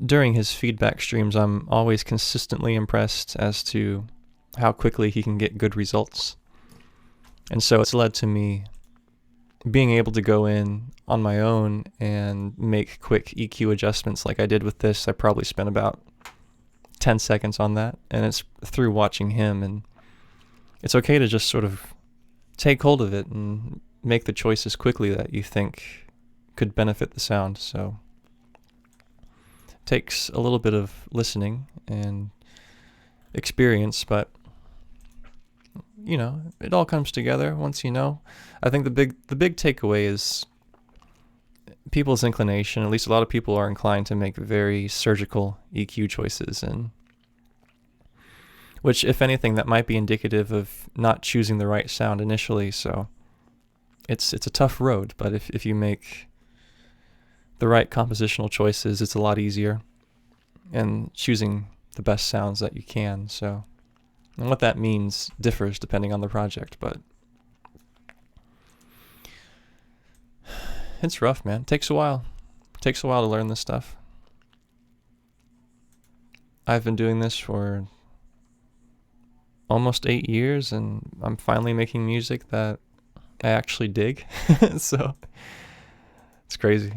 during his feedback streams, I'm always consistently impressed as to how quickly he can get good results. And so it's led to me being able to go in on my own and make quick EQ adjustments like I did with this. I probably spent about 10 seconds on that, and it's through watching him. And it's okay to just sort of take hold of it and make the choices quickly that you think could benefit the sound. So it takes a little bit of listening and experience, but you know, it all comes together once you know. I think the big takeaway is people's inclination. At least a lot of people are inclined to make very surgical EQ choices, and which, if anything, that might be indicative of not choosing the right sound initially. So it's a tough road, but if you make the right compositional choices, it's a lot easier, and choosing the best sounds that you can. So, and what that means differs depending on the project, but it's rough, man. It takes a while. It takes a while to learn this stuff. I've been doing this for almost 8 years, and I'm finally making music that I actually dig. So it's crazy.